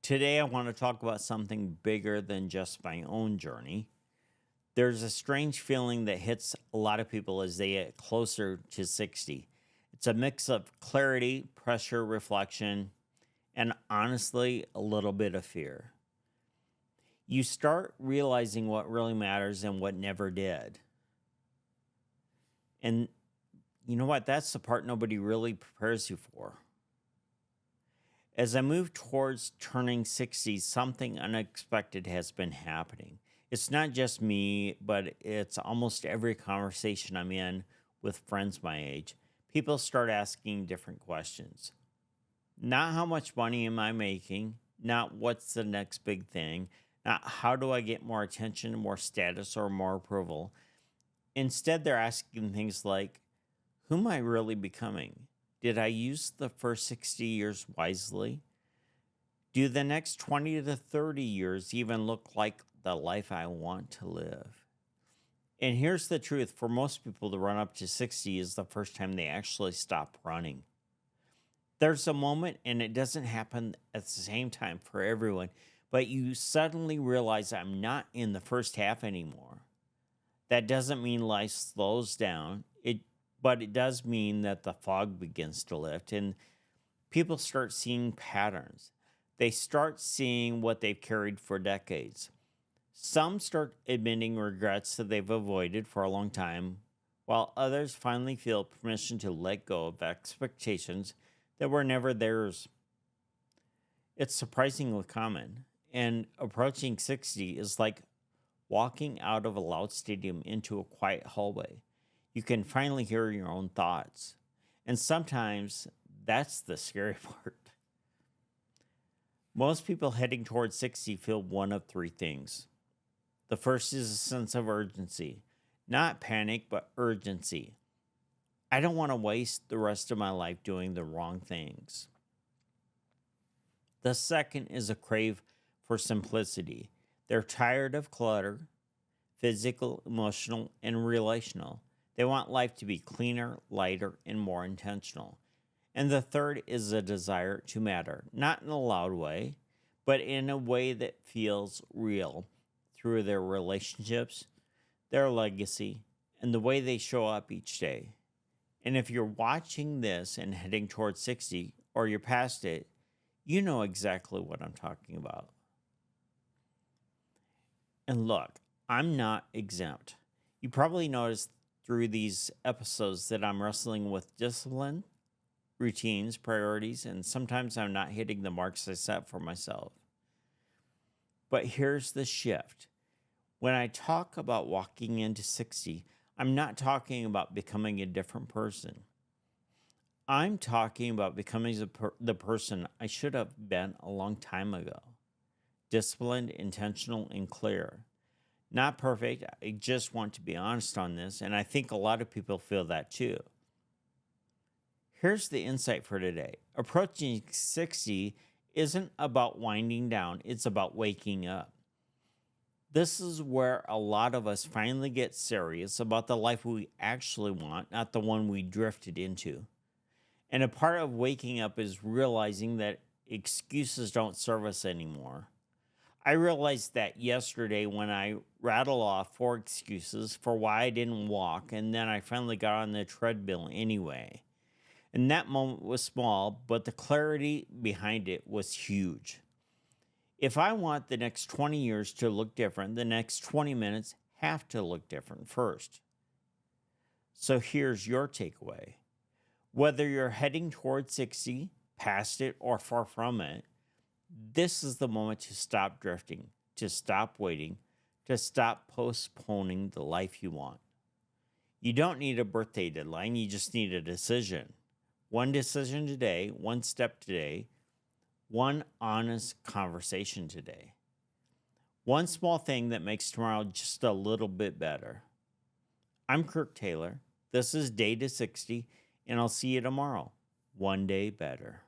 Today, I want to talk about something bigger than just my own journey. There's a strange feeling that hits a lot of people as they get closer to 60. It's a mix of clarity, pressure, reflection, and honestly, a little bit of fear. You start realizing what really matters and what never did. And you know what? That's the part nobody really prepares you for. As I move towards turning 60, something unexpected has been happening. It's not just me, but it's almost every conversation I'm in with friends my age. People start asking different questions. Not how much money am I making, not what's the next big thing, not how do I get more attention, more status, or more approval. Instead, they're asking things like, who am I really becoming? Did I use the first 60 years wisely? Do the next 20 to 30 years even look like the life I want to live? And here's the truth, for most people, the run up to 60 is the first time they actually stop running. There's a moment, and it doesn't happen at the same time for everyone, but you suddenly realize I'm not in the first half anymore. That doesn't mean life slows down. But it does mean that the fog begins to lift and people start seeing patterns. They start seeing what they've carried for decades. Some start admitting regrets that they've avoided for a long time, while others finally feel permission to let go of expectations that were never theirs. It's surprisingly common, and approaching 60 is like walking out of a loud stadium into a quiet hallway. You can finally hear your own thoughts. And sometimes that's the scary part. Most people heading towards 60 feel one of three things. The first is a sense of urgency, not panic, but urgency. I don't want to waste the rest of my life doing the wrong things. The second is a crave for simplicity. They're tired of clutter, physical, emotional, and relational. They want life to be cleaner, lighter, and more intentional. And the third is a desire to matter, not in a loud way, but in a way that feels real through their relationships, their legacy, and the way they show up each day. And if you're watching this and heading towards 60 or you're past it, you know exactly what I'm talking about. And look, I'm not exempt. You probably noticed through these episodes that I'm wrestling with discipline, routines, priorities, and sometimes I'm not hitting the marks I set for myself. But here's the shift. When I talk about walking into 60, I'm not talking about becoming a different person. I'm talking about becoming the person I should have been a long time ago. Disciplined, intentional, and clear. Not perfect. I just want to be honest on this, and I think a lot of people feel that too. Here's the insight for today. Approaching 60 isn't about winding down, it's about waking up. This is where a lot of us finally get serious about the life we actually want, not the one we drifted into. And a part of waking up is realizing that excuses don't serve us anymore. I realized that yesterday when I rattled off four excuses for why I didn't walk, and then I finally got on the treadmill anyway. And that moment was small, but the clarity behind it was huge. If I want the next 20 years to look different, the next 20 minutes have to look different first. So here's your takeaway. Whether you're heading towards 60, past it, or far from it, this is the moment to stop drifting, to stop waiting, to stop postponing the life you want. You don't need a birthday deadline, you just need a decision. One decision today, one step today, one honest conversation today. One small thing that makes tomorrow just a little bit better. I'm Kirk Taylor. This is Day to 60, and I'll see you tomorrow. One day better.